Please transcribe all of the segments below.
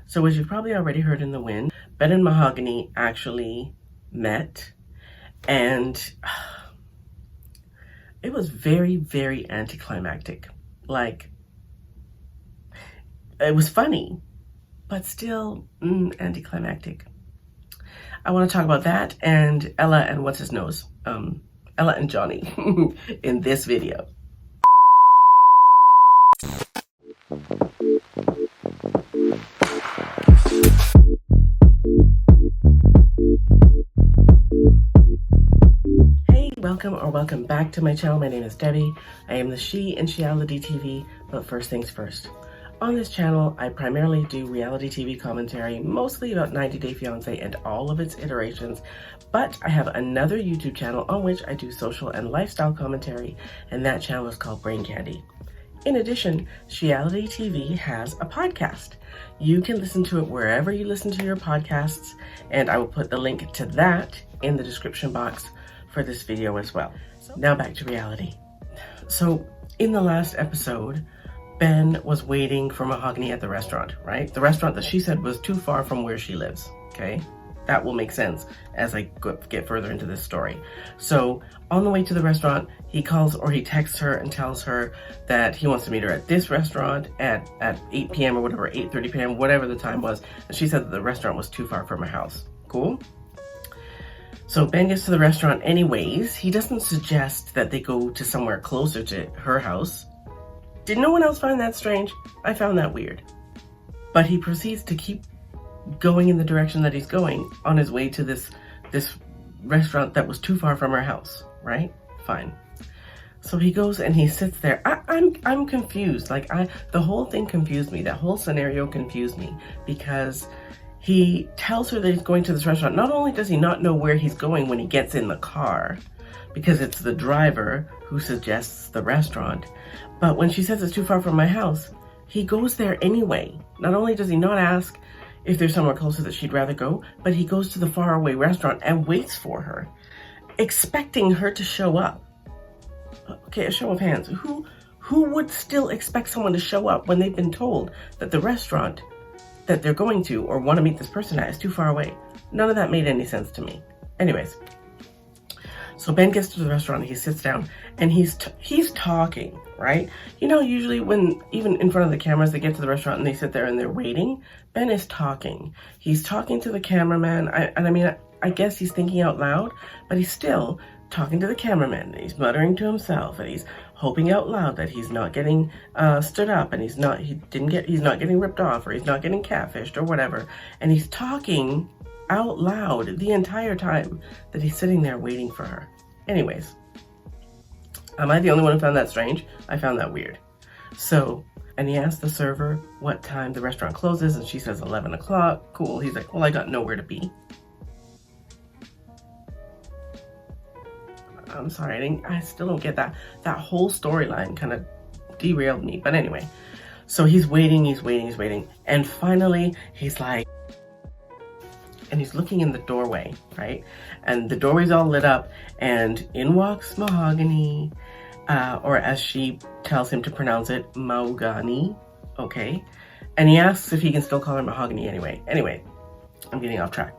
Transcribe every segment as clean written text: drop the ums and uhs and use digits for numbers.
So as you've probably already heard in the wind, Ben and Mahogany actually met, and it was very, very anticlimactic. Like, it was funny, but still anticlimactic. I want to talk about that and Ella and what's his nose, Ella and Johnny in this video. Hey, welcome back to my channel. My name is Debbie. I am the She in Sheality TV, but first things first. On this channel, I primarily do reality TV commentary, mostly about 90 Day Fiance and all of its iterations, but I have another YouTube channel on which I do social and lifestyle commentary, and that channel is called Brain Candy. In addition, Sheality TV has a podcast. You can listen to it wherever you listen to your podcasts, and I will put the link to that in the description box for this video as well. Now back to reality. So in the last episode, Ben was waiting for Mahogany at the restaurant, right? The restaurant that she said was too far from where she lives, okay? That will make sense as I get further into this story. So on the way to the restaurant, he calls or he texts her and tells her that he wants to meet her at this restaurant at 8 p.m. or whatever, 8:30 p.m., whatever the time was. And she said that the restaurant was too far from her house. Cool? So Ben gets to the restaurant anyways. He doesn't suggest that they go to somewhere closer to her house. Did no one else find that strange? I found that weird. But he proceeds to keep going in the direction that he's going on his way to this restaurant that was too far from her house, right? Fine. So he goes and he sits there. I'm confused. Like the whole thing confused me. That whole scenario confused me because he tells her that he's going to this restaurant. Not only does he not know where he's going when he gets in the car, because it's the driver who suggests the restaurant, but when she says it's too far from my house, he goes there anyway. Not only does he not ask if there's somewhere closer that she'd rather go, but he goes to the faraway restaurant and waits for her, expecting her to show up. Okay, a show of hands. Who would still expect someone to show up when they've been told that the restaurant that they're going to or want to meet this person at is too far away? None of that made any sense to me. Anyways, so Ben gets to the restaurant, he sits down, and he's talking, right? You know, usually when, even in front of the cameras, they get to the restaurant and they sit there and they're waiting, Ben is talking. He's talking to the cameraman, I guess he's thinking out loud, but he's still talking to the cameraman. He's muttering to himself, and he's hoping out loud that he's not getting stood up, and he's not getting ripped off, or he's not getting catfished, or whatever. And he's talking out loud the entire time that he's sitting there waiting for her. Anyways, am I the only one who found that strange? I found that weird. So, and he asked the server what time the restaurant closes, and she says 11 o'clock. Cool. He's like, well, I got nowhere to be. I'm sorry, I still don't get that. That whole storyline kind of derailed me. But anyway, so he's waiting. And finally, he's like, and he's looking in the doorway, right? And the doorway's all lit up, and in walks Mahogany, or as she tells him to pronounce it, Mahogany, okay? And he asks if he can still call her Mahogany anyway. Anyway, I'm getting off track.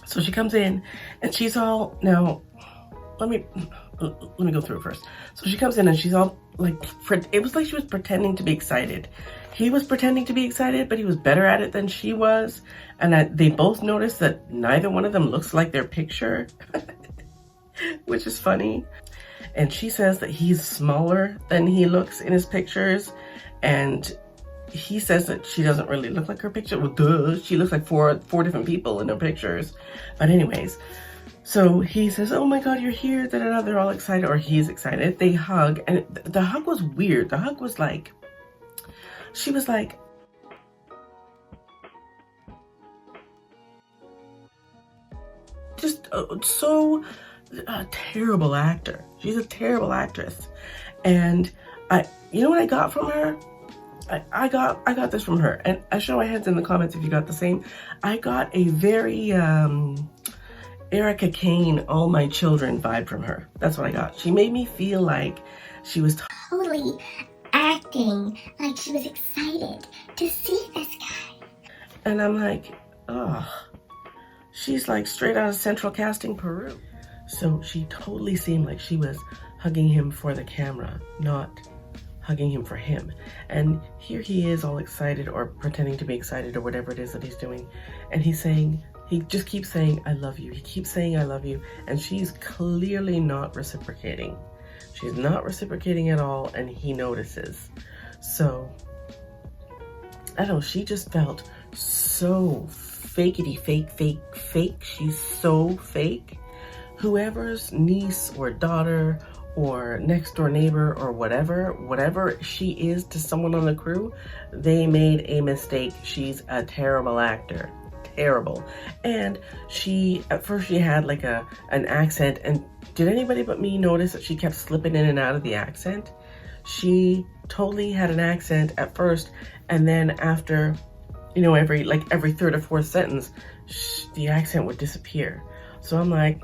So she comes in, and she's all, now, let me go through it first. So she comes in, and she's all, like, it was like she was pretending to be excited. He was pretending to be excited, but he was better at it than she was. And they both noticed that neither one of them looks like their picture, which is funny. And she says that he's smaller than he looks in his pictures. And he says that she doesn't really look like her picture. Well, duh, she looks like four different people in her pictures. But anyways, so he says, oh my God, you're here. Da-da-da. They're all excited, or he's excited. They hug, and the hug was weird. The hug was like, she was like, just so a terrible actor. She's a terrible actress. And you know what I got from her? I got this from her. And I show my hands in the comments if you got the same. I got a very Erica Kane, All My Children vibe from her. That's what I got. She made me feel like she was totally acting like she was excited to see this guy. And I'm like, ugh. She's like straight out of Central Casting, Peru. So she totally seemed like she was hugging him for the camera, not hugging him for him. And here he is all excited, or pretending to be excited, or whatever it is that he's doing. And he's saying, he just keeps saying, I love you. He keeps saying, I love you. And she's clearly not reciprocating. She's not reciprocating at all, and he notices. So, I don't know, she just felt so fakety fake. She's so fake. Whoever's niece or daughter or next door neighbor or whatever she is to someone on the crew, they made a mistake. She's a terrible actor. Terrible. And at first she had like an accent, and did anybody but me notice that she kept slipping in and out of the accent? She totally had an accent at first, and then after, you know, every third or fourth sentence, the accent would disappear. So I'm like,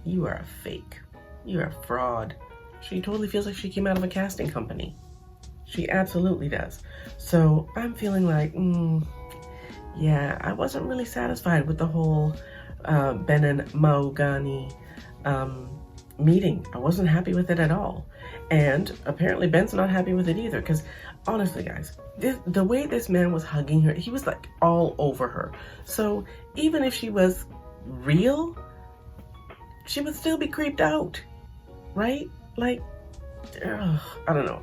you are a fake. You are a fraud. She totally feels like she came out of a casting company. She absolutely does. So I'm feeling like, yeah, I wasn't really satisfied with the whole Ben and Mahogany meeting. I wasn't happy with it at all. And apparently Ben's not happy with it either, because honestly, guys, the way this man was hugging her, he was like all over her. So even if she was real, she would still be creeped out, right? Like, I don't know.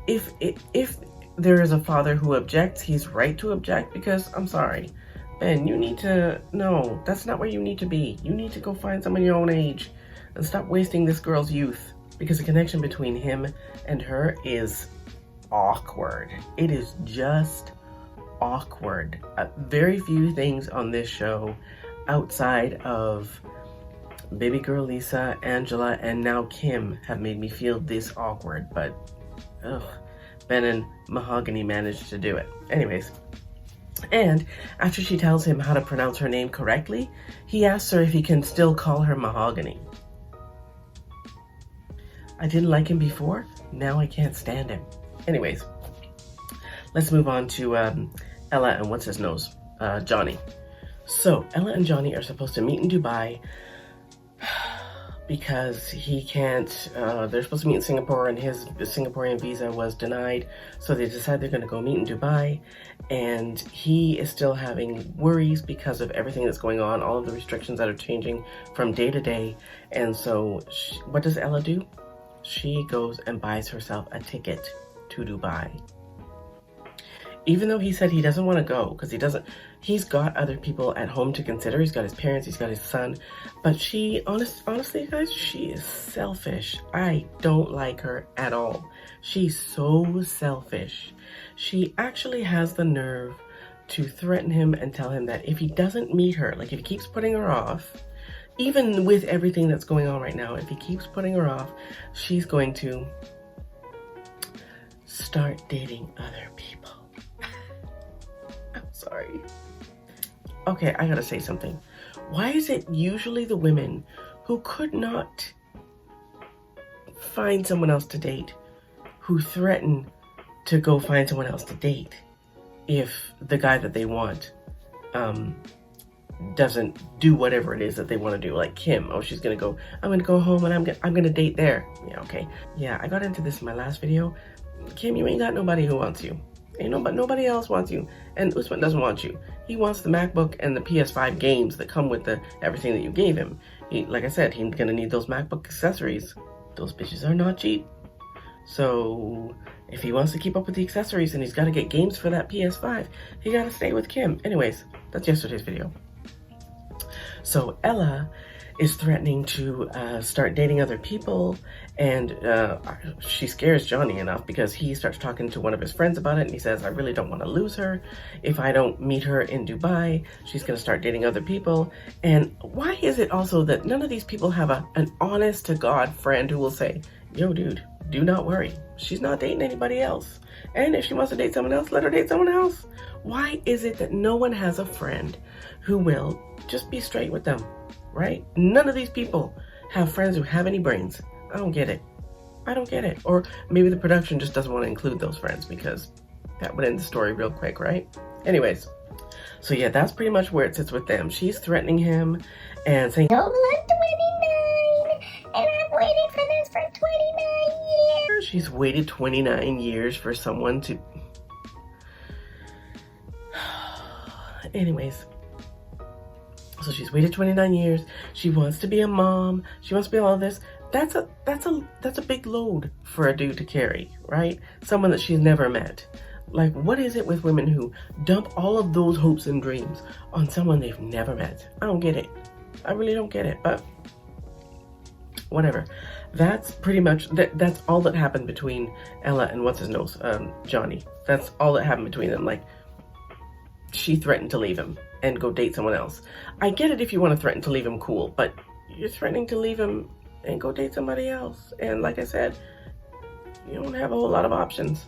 If there is a father who objects, he's right to object, because I'm sorry, Ben, no, that's not where you need to be. You need to go find someone your own age and stop wasting this girl's youth, because the connection between him and her is awkward. It is just awkward. Very few things on this show outside of baby girl Lisa, Angela, and now Kim have made me feel this awkward, but Ben and Mahogany managed to do it. Anyways, and after she tells him how to pronounce her name correctly, he asks her if he can still call her Mahogany. I didn't like him before, now I can't stand him. Anyways, let's move on to Ella and what's his nose, Johnny. So Ella and Johnny are supposed to meet in Dubai because he can't, they're supposed to meet in Singapore, and his Singaporean visa was denied. So they decide they're going to go meet in Dubai, and he is still having worries because of everything that's going on, all of the restrictions that are changing from day to day. And so what does Ella do? She goes and buys herself a ticket to Dubai. Even though he said he doesn't want to go, because he's got other people at home to consider. He's got his parents, he's got his son. But she, honestly, guys, she is selfish. I don't like her at all. She's so selfish. She actually has the nerve to threaten him and tell him that if he doesn't meet her, like if he keeps putting her off, even with everything that's going on right now, if he keeps putting her off, she's going to start dating other people. I'm sorry. Okay, I gotta say something. Why is it usually the women who could not find someone else to date who threaten to go find someone else to date if the guy that they want doesn't do whatever it is that they want to do? Like Kim, she's gonna go, I'm gonna go home and I'm gonna date there. Yeah, okay. Yeah, I got into this in my last video. Kim, you ain't got nobody who wants you. Nobody else wants you. And Usman doesn't want you. He wants the MacBook and the PS5 games that come with everything that you gave him. Like I said, he's gonna need those MacBook accessories. Those bitches are not cheap. So if he wants to keep up with the accessories and he's got to get games for that PS5, he got to stay with Kim. Anyways, that's yesterday's video. So Ella is threatening to start dating other people, and she scares Johnny enough because he starts talking to one of his friends about it, and he says, I really don't want to lose her. If I don't meet her in Dubai, she's going to start dating other people. And why is it also that none of these people have an honest-to-God friend who will say, yo, dude, do not worry. She's not dating anybody else. And if she wants to date someone else, let her date someone else. Why is it that no one has a friend who will just be straight with them, right? None of these people have friends who have any brains. I don't get it. I don't get it. Or maybe the production just doesn't want to include those friends because That would end the story real quick, right? Anyways, so yeah, that's pretty much where it sits with them. She's threatening him and saying, "Oh, I'm 29 and I've waited for this for 29 years." She's waited 29 years for someone to... Anyways, so she's waited 29 years. She wants to be a mom. She wants to be all this. That's a big load for a dude to carry, right? Someone that she's never met. Like, what is it with women who dump all of those hopes and dreams on someone they've never met? I don't get it. I really don't get it, but whatever. That's pretty much, that's all that happened between Ella and what's-his-nose, Johnny. That's all that happened between them. Like, she threatened to leave him and go date someone else. I get it if you want to threaten to leave him, cool, but you're threatening to leave him and go date somebody else. And like I said, you don't have a whole lot of options.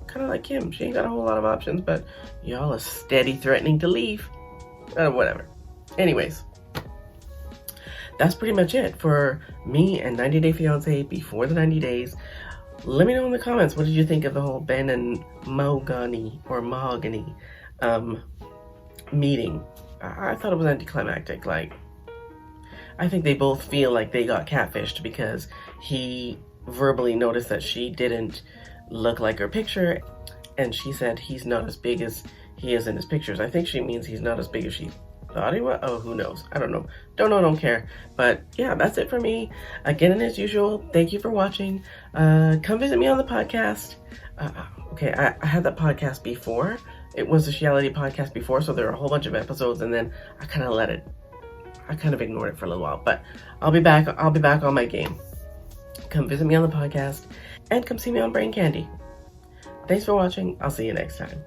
Kind of like Kim, she ain't got a whole lot of options, but y'all are steady threatening to leave. Whatever. Anyways, that's pretty much it for me and 90 Day Fiance Before the 90 Days. Let me know in the comments, what did you think of the whole Ben and Mahogany or Mahogany meeting? I thought it was anticlimactic. Like, I think they both feel like they got catfished because he verbally noticed that she didn't look like her picture, and she said he's not as big as he is in his pictures. I think she means he's not as big as she thought he was. Oh, who knows? I don't know. Don't know, don't care. But yeah, that's it for me. Again, and as usual, thank you for watching. Come visit me on the podcast. Okay, I had that podcast before. It was a Sheality podcast before, so there are a whole bunch of episodes, and then I kind of ignored it for a little while, but I'll be back on my game. Come visit me on the podcast and come see me on Brain Candy. Thanks for watching. I'll see you next time.